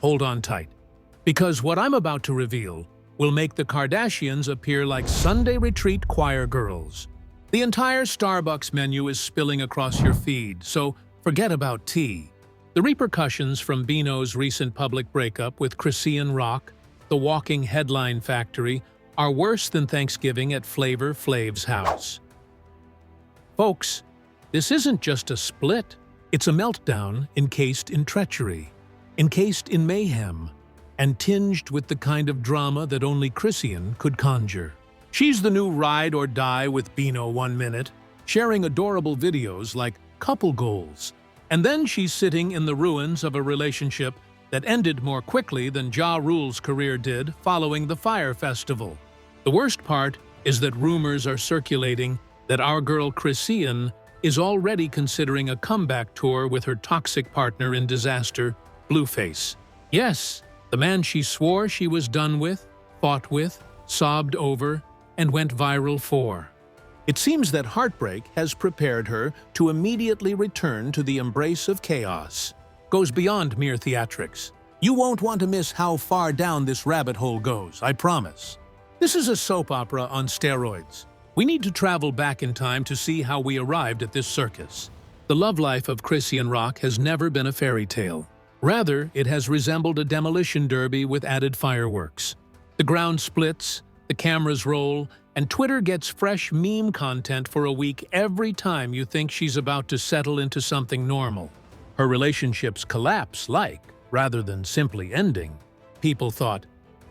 Hold on tight, because what I'm about to reveal will make the Kardashians appear like Sunday retreat choir girls. The entire Starbucks menu is spilling across your feed, so forget about tea. The repercussions from Beano's recent public breakup with Chrisean Rock, the walking headline factory, are worse than Thanksgiving at Flavor Flav's house. Folks, this isn't just a split. It's a meltdown encased in treachery, encased in mayhem, and tinged with the kind of drama that only Chrisean could conjure. She's the new ride or die with Beano one minute, sharing adorable videos like couple goals, and then she's sitting in the ruins of a relationship that ended more quickly than Ja Rule's career did following the Fire Festival. The worst part is that rumors are circulating that our girl Chrisean is already considering a comeback tour with her toxic partner in disaster, Blueface. Yes, the man she swore she was done with, fought with, sobbed over, and went viral for. It seems that heartbreak has prepared her to immediately return to the embrace of chaos. Goes beyond mere theatrics. You won't want to miss how far down this rabbit hole goes, I promise. This is a soap opera on steroids. We need to travel back in time to see how we arrived at this circus. The love life of Chrisean Rock has never been a fairy tale. Rather, it has resembled a demolition derby with added fireworks. The ground splits, the cameras roll, and Twitter gets fresh meme content for a week every time you think she's about to settle into something normal. Her relationships collapse rather than simply ending. People thought,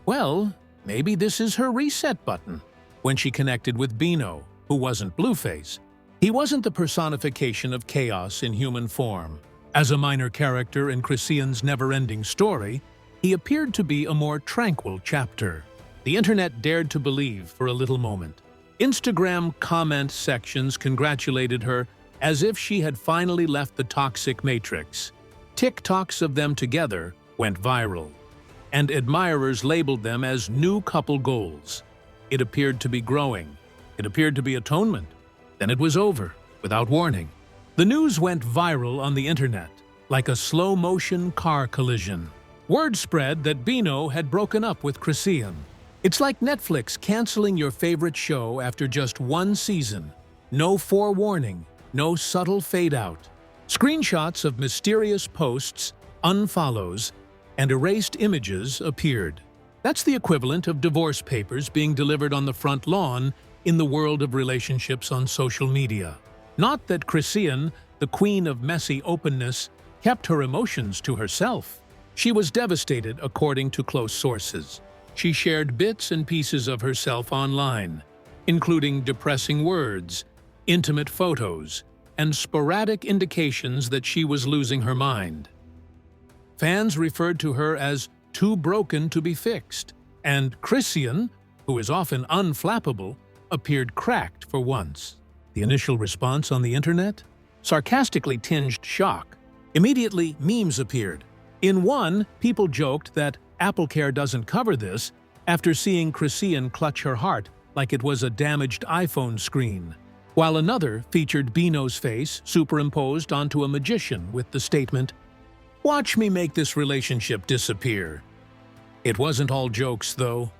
well, maybe this is her reset button. When she connected with Beano, who wasn't Blueface, he wasn't the personification of chaos in human form. As a minor character in Chrisean's never-ending story, he appeared to be a more tranquil chapter. The internet dared to believe for a little moment. Instagram comment sections congratulated her as if she had finally left the toxic matrix. TikToks of them together went viral, and admirers labeled them as new couple goals. It appeared to be growing. It appeared to be atonement. Then it was over, without warning. The news went viral on the internet, like a slow-motion car collision. Word spread that Beano had broken up with Chrisean. It's like Netflix canceling your favorite show after just one season. No forewarning, no subtle fade-out. Screenshots of mysterious posts, unfollows, and erased images appeared. That's the equivalent of divorce papers being delivered on the front lawn in the world of relationships on social media. Not that Chrisean, the queen of messy openness, kept her emotions to herself. She was devastated, according to close sources. She shared bits and pieces of herself online, including depressing words, intimate photos, and sporadic indications that she was losing her mind. Fans referred to her as too broken to be fixed, and Chrisean, who is often unflappable, appeared cracked for once. The initial response on the internet? Sarcastically tinged shock. Immediately, memes appeared. In one, people joked that AppleCare doesn't cover this after seeing Chrisean clutch her heart like it was a damaged iPhone screen, while another featured Beano's face superimposed onto a magician with the statement, "Watch me make this relationship disappear." It wasn't all jokes, though.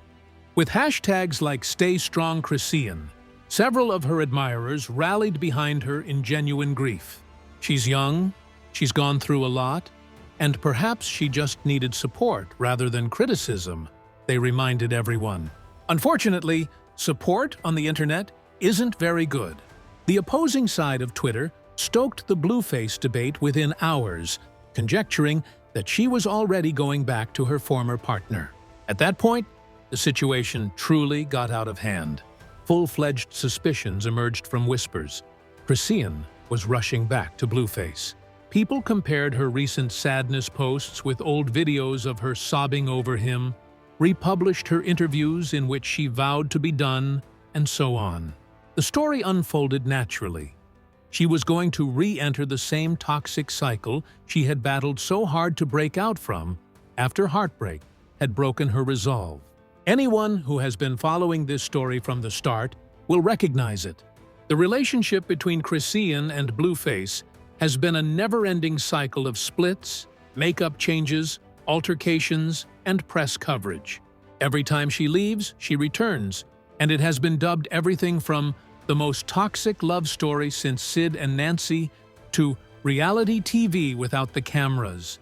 With hashtags like Stay Strong Chrisean, several of her admirers rallied behind her in genuine grief. She's young, she's gone through a lot, and perhaps she just needed support rather than criticism, they reminded everyone. Unfortunately, support on the internet isn't very good. The opposing side of Twitter stoked the Blueface debate within hours, conjecturing that she was already going back to her former partner. At that point, the situation truly got out of hand. Full-fledged suspicions emerged from whispers. Chrisean was rushing back to Blueface. People compared her recent sadness posts with old videos of her sobbing over him, republished her interviews in which she vowed to be done, and so on. The story unfolded naturally. She was going to re-enter the same toxic cycle she had battled so hard to break out from after heartbreak had broken her resolve. Anyone who has been following this story from the start will recognize it. The relationship between Chrisean and Blueface has been a never-ending cycle of splits, makeup changes, altercations, and press coverage. Every time she leaves, she returns, and it has been dubbed everything from the most toxic love story since Sid and Nancy to reality TV without the cameras.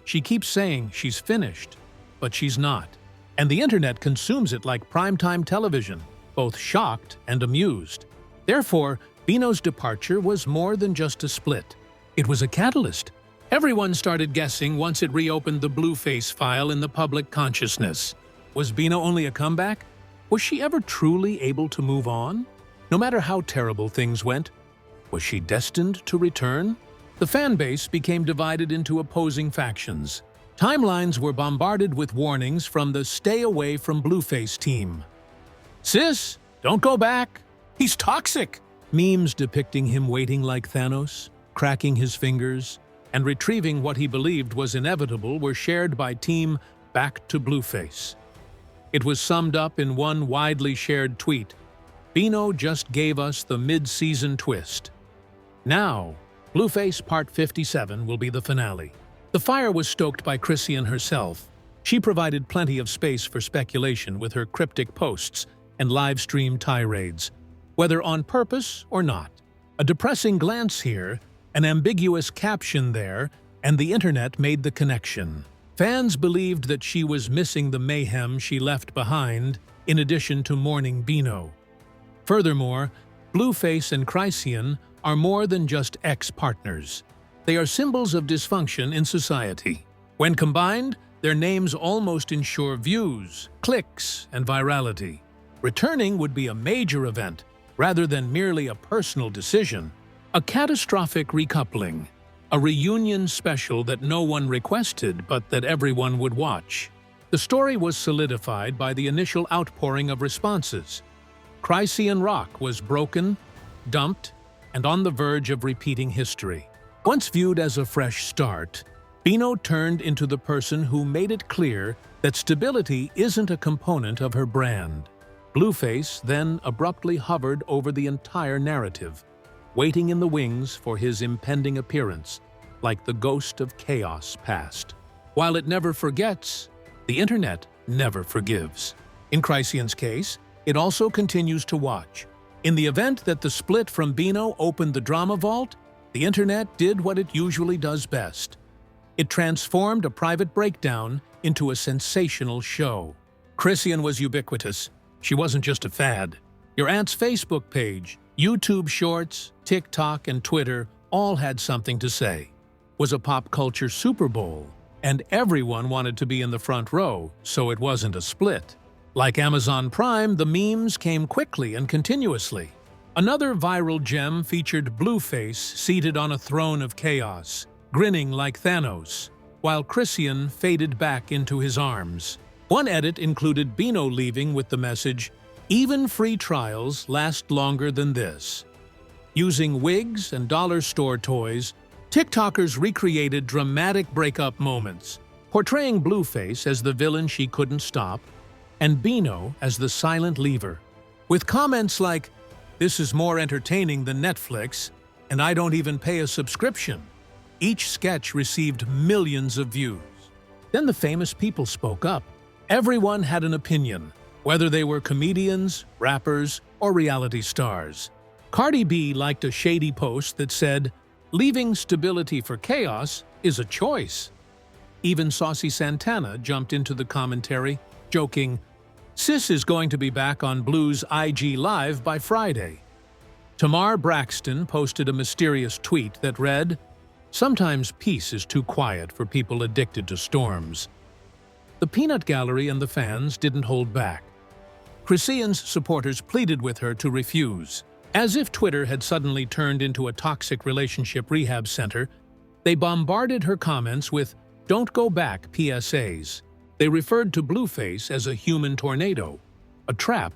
She keeps saying she's finished, but she's not. And the internet consumes it like primetime television, both shocked and amused. Therefore, Bino's departure was more than just a split. It was a catalyst. Everyone started guessing once it reopened the Blueface file in the public consciousness. Was Bino only a comeback? Was she ever truly able to move on? No matter how terrible things went, was she destined to return? The fan base became divided into opposing factions. Timelines were bombarded with warnings from the Stay Away from Blueface team. "Sis, don't go back. He's toxic." Memes depicting him waiting like Thanos, cracking his fingers, and retrieving what he believed was inevitable were shared by Team Back to Blueface. It was summed up in one widely shared tweet: "Bino just gave us the mid-season twist. Now, Blueface Part 57 will be the finale." The fire was stoked by Chrisean herself. She provided plenty of space for speculation with her cryptic posts and live-stream tirades, whether on purpose or not. A depressing glance here, an ambiguous caption there, and the internet made the connection. Fans believed that she was missing the mayhem she left behind, in addition to mourning Bino. Furthermore, Blueface and Chrisean are more than just ex-partners. They are symbols of dysfunction in society. When combined, their names almost ensure views, clicks, and virality. Returning would be a major event, rather than merely a personal decision. A catastrophic recoupling, a reunion special that no one requested but that everyone would watch. The story was solidified by the initial outpouring of responses. Chrisean Rock was broken, dumped, and on the verge of repeating history. Once viewed as a fresh start, Bino turned into the person who made it clear that stability isn't a component of her brand. Blueface then abruptly hovered over the entire narrative, waiting in the wings for his impending appearance, like the ghost of chaos past. While it never forgets, the internet never forgives. In Chrisean's case, it also continues to watch. In the event that the split from Bino opened the drama vault, the internet did what it usually does best. It transformed a private breakdown into a sensational show. Chrisean was ubiquitous. She wasn't just a fad. Your aunt's Facebook page, YouTube Shorts, TikTok, and Twitter all had something to say. Was a pop culture Super Bowl, and everyone wanted to be in the front row, so it wasn't a split. Like Amazon Prime, the memes came quickly and continuously. Another viral gem featured Blueface seated on a throne of chaos, grinning like Thanos, while Chrisean faded back into his arms. One edit included Bino leaving with the message, "Even free trials last longer than this." Using wigs and dollar store toys, TikTokers recreated dramatic breakup moments, portraying Blueface as the villain she couldn't stop, and Bino as the silent leaver. With comments like, "This is more entertaining than Netflix, and I don't even pay a subscription," each sketch received millions of views. Then the famous people spoke up. Everyone had an opinion, whether they were comedians, rappers, or reality stars. Cardi B liked a shady post that said, "Leaving stability for chaos is a choice." Even Saucy Santana jumped into the commentary, joking, "Sis is going to be back on Blue's IG Live by Friday." Tamar Braxton posted a mysterious tweet that read, "Sometimes peace is too quiet for people addicted to storms." The peanut gallery and the fans didn't hold back. Chrisean's supporters pleaded with her to refuse. As if Twitter had suddenly turned into a toxic relationship rehab center, they bombarded her comments with "Don't go back" PSAs. They referred to Blueface as a human tornado, a trap,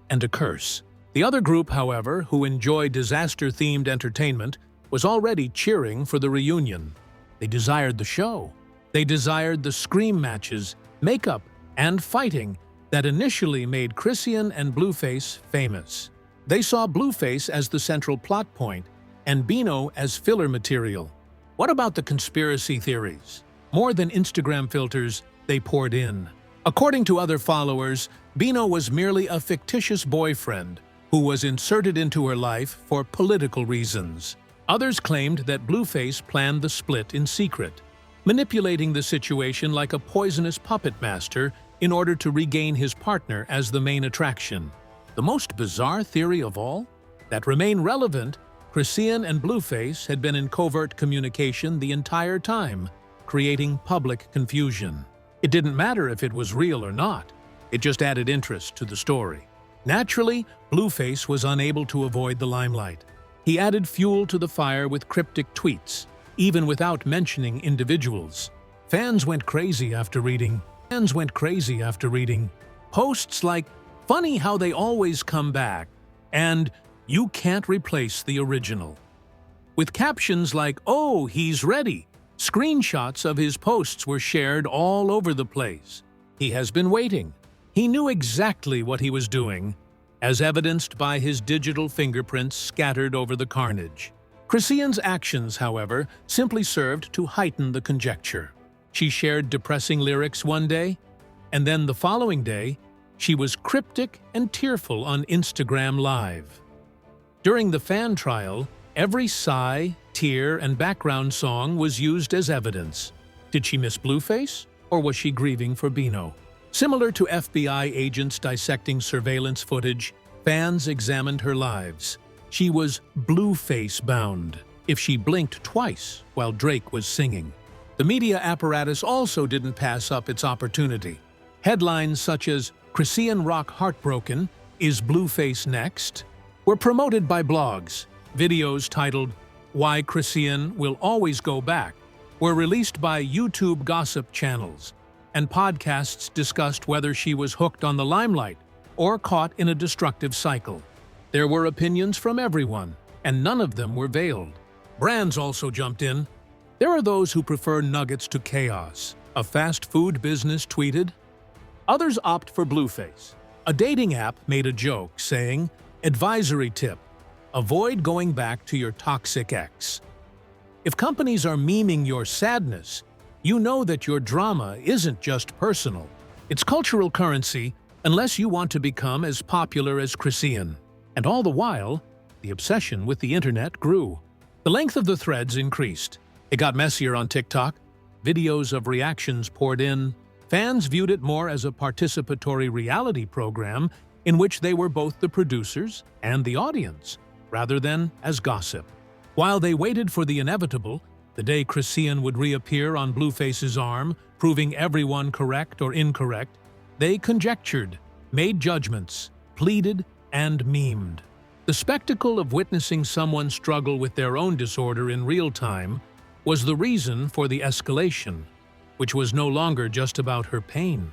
and a curse. The other group, however, who enjoyed disaster-themed entertainment, was already cheering for the reunion. They desired the show. They desired the scream matches, makeup, and fighting that initially made Chrisean and Blueface famous. They saw Blueface as the central plot point, and Bino as filler material. What about the conspiracy theories? More than Instagram filters, they poured in. According to other followers, Bino was merely a fictitious boyfriend who was inserted into her life for political reasons. Others claimed that Blueface planned the split in secret, manipulating the situation like a poisonous puppet master in order to regain his partner as the main attraction. The most bizarre theory of all? That remained relevant, Chrisean and Blueface had been in covert communication the entire time, creating public confusion. It didn't matter if it was real or not, it just added interest to the story. Naturally, Blueface was unable to avoid the limelight. He added fuel to the fire with cryptic tweets, even without mentioning individuals. Fans went crazy after reading posts like, "Funny how they always come back," and "You can't replace the original." With captions like, "Oh, he's ready." Screenshots of his posts were shared all over the place. He has been waiting. He knew exactly what he was doing, as evidenced by his digital fingerprints scattered over the carnage. Chrisean's actions, however, simply served to heighten the conjecture. She shared depressing lyrics one day, and then the following day, she was cryptic and tearful on Instagram Live. During the fan trial, every sigh, tear, and background song was used as evidence. Did she miss Blueface, or was she grieving for Bino? Similar to FBI agents dissecting surveillance footage, fans examined her lives. She was Blueface-bound if she blinked twice while Drake was singing. The media apparatus also didn't pass up its opportunity. Headlines such as "Chrisean Rock Heartbroken, Is Blueface Next?" were promoted by blogs. Videos titled "Why Chrisean Will Always Go Back" were released by YouTube gossip channels, and podcasts discussed whether she was hooked on the limelight or caught in a destructive cycle. There were opinions from everyone, and none of them were veiled. Brands also jumped in. "There are those who prefer nuggets to chaos," a fast food business tweeted. Others opt for Blueface. A dating app made a joke saying, "Advisory tip: avoid going back to your toxic ex." If companies are memeing your sadness, you know that your drama isn't just personal. It's cultural currency, unless you want to become as popular as Chrisean. And all the while, the obsession with the internet grew. The length of the threads increased. It got messier on TikTok. Videos of reactions poured in. Fans viewed it more as a participatory reality program in which they were both the producers and the audience, rather than as gossip. While they waited for the inevitable, the day Chrisean would reappear on Blueface's arm, proving everyone correct or incorrect, they conjectured, made judgments, pleaded, and memed. The spectacle of witnessing someone struggle with their own disorder in real time was the reason for the escalation, which was no longer just about her pain.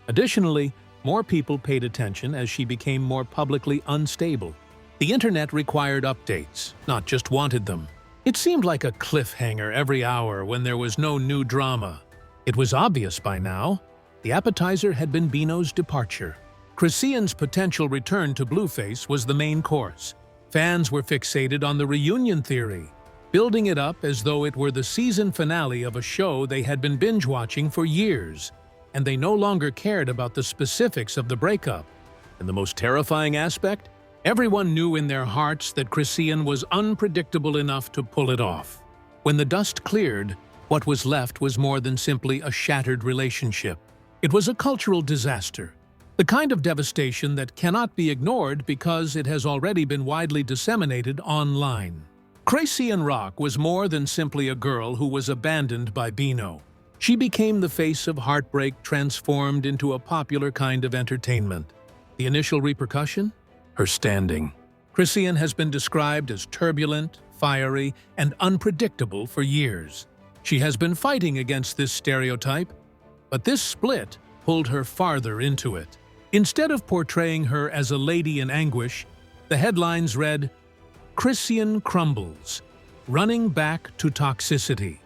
Additionally, more people paid attention as she became more publicly unstable. The internet required updates, not just wanted them. It seemed like a cliffhanger every hour when there was no new drama. It was obvious by now. The appetizer had been Bino's departure. Chrisean's potential return to Blueface was the main course. Fans were fixated on the reunion theory, building it up as though it were the season finale of a show they had been binge-watching for years, and they no longer cared about the specifics of the breakup. And the most terrifying aspect? Everyone knew in their hearts that Chrisean was unpredictable enough to pull it off. When the dust cleared, what was left was more than simply a shattered relationship. It was a cultural disaster, the kind of devastation that cannot be ignored because it has already been widely disseminated online. Chrisean Rock was more than simply a girl who was abandoned by Bino. She became the face of heartbreak transformed into a popular kind of entertainment. The initial repercussion? Her standing. Chrisean has been described as turbulent, fiery, and unpredictable for years. She has been fighting against this stereotype, but this split pulled her farther into it. Instead of portraying her as a lady in anguish, the headlines read, "Chrisean crumbles, running back to toxicity."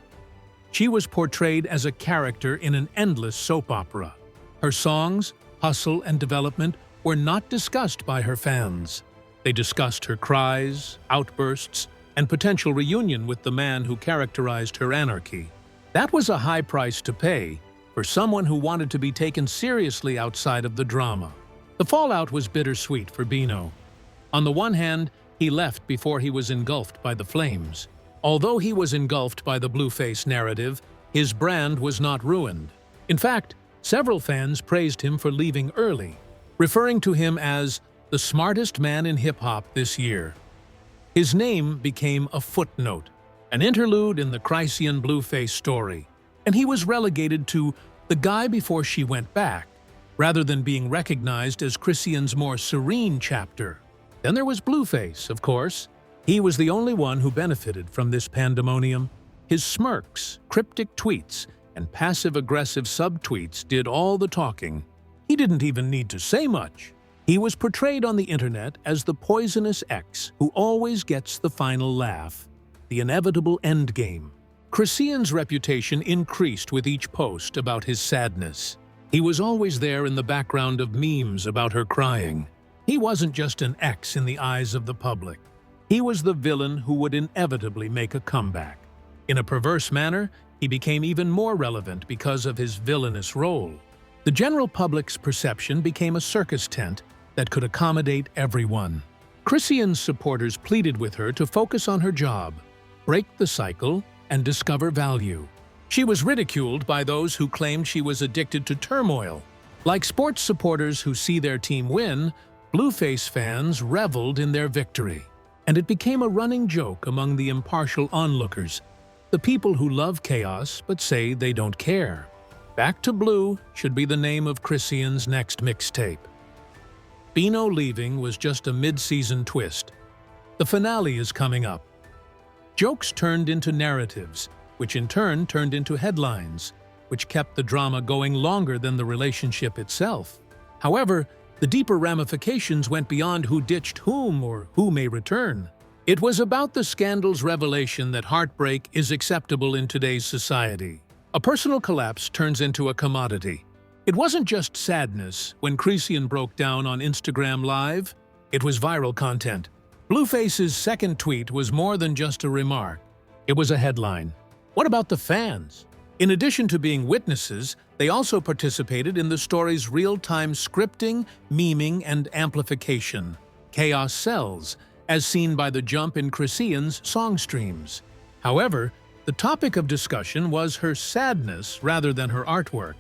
She was portrayed as a character in an endless soap opera. Her songs, hustle, and development were not discussed by her fans. They discussed her cries, outbursts, and potential reunion with the man who characterized her anarchy. That was a high price to pay for someone who wanted to be taken seriously outside of the drama. The fallout was bittersweet for Bino. On the one hand, he left before he was engulfed by the flames. Although he was engulfed by the Blueface narrative, his brand was not ruined. In fact, several fans praised him for leaving early, referring to him as the smartest man in hip-hop this year. His name became a footnote, an interlude in the Chrisean Blueface story, and he was relegated to the guy before she went back, rather than being recognized as Chrisean's more serene chapter. Then there was Blueface, of course. He was the only one who benefited from this pandemonium. His smirks, cryptic tweets, and passive-aggressive subtweets did all the talking. He didn't even need to say much. He was portrayed on the internet as the poisonous ex who always gets the final laugh, the inevitable endgame. Chrisean's reputation increased with each post about his sadness. He was always there in the background of memes about her crying. He wasn't just an ex in the eyes of the public. He was the villain who would inevitably make a comeback. In a perverse manner, he became even more relevant because of his villainous role. The general public's perception became a circus tent that could accommodate everyone. Chrisean's supporters pleaded with her to focus on her job, break the cycle, and discover value. She was ridiculed by those who claimed she was addicted to turmoil. Like sports supporters who see their team win, Blueface fans reveled in their victory. And it became a running joke among the impartial onlookers, the people who love chaos but say they don't care. Back to Blue should be the name of Chrisean's next mixtape. Bino leaving was just a mid-season twist. The finale is coming up. Jokes turned into narratives, which in turn turned into headlines, which kept the drama going longer than the relationship itself. However, the deeper ramifications went beyond who ditched whom or who may return. It was about the scandal's revelation that heartbreak is acceptable in today's society. A personal collapse turns into a commodity. It wasn't just sadness when Chrisean broke down on Instagram Live. It was viral content. Blueface's second tweet was more than just a remark. It was a headline. What about the fans? In addition to being witnesses, they also participated in the story's real-time scripting, memeing, and amplification. Chaos sells, as seen by the jump in Chrisean's song streams. However, the topic of discussion was her sadness rather than her artwork.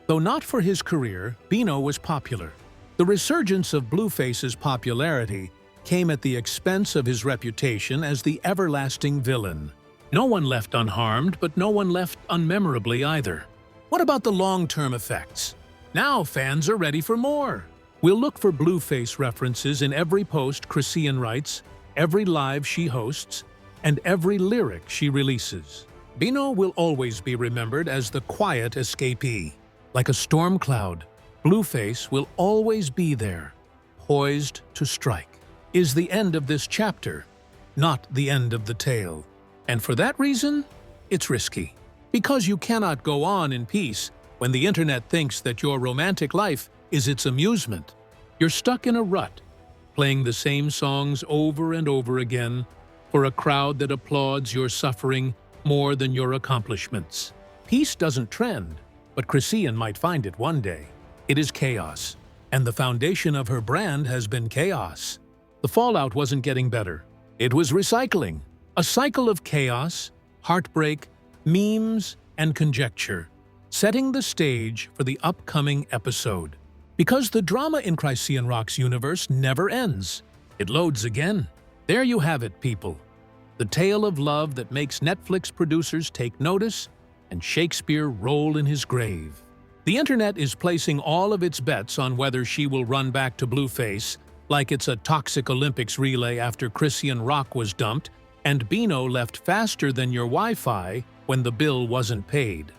Though not for his career, Bino was popular. The resurgence of Blueface's popularity came at the expense of his reputation as the everlasting villain. No one left unharmed, but no one left unmemorably either. What about the long-term effects? Now fans are ready for more. We'll look for Blueface references in every post Chrisean writes, every live she hosts, and every lyric she releases. Bino will always be remembered as the quiet escapee. Like a storm cloud, Blueface will always be there, poised to strike. Is the end of this chapter, not the end of the tale. And for that reason, it's risky. Because you cannot go on in peace when the internet thinks that your romantic life is its amusement. You're stuck in a rut, playing the same songs over and over again for a crowd that applauds your suffering more than your accomplishments. Peace doesn't trend, but Chrisean might find it one day. It is chaos, and the foundation of her brand has been chaos. The fallout wasn't getting better. It was recycling. A cycle of chaos, heartbreak, memes, and conjecture, setting the stage for the upcoming episode. Because the drama in Chrisean Rock's universe never ends. It loads again. There you have it, people. The tale of love that makes Netflix producers take notice and Shakespeare roll in his grave. The internet is placing all of its bets on whether she will run back to Blueface, like it's a toxic Olympics relay after Chrisean Rock was dumped and Bino left faster than your Wi-Fi when the bill wasn't paid.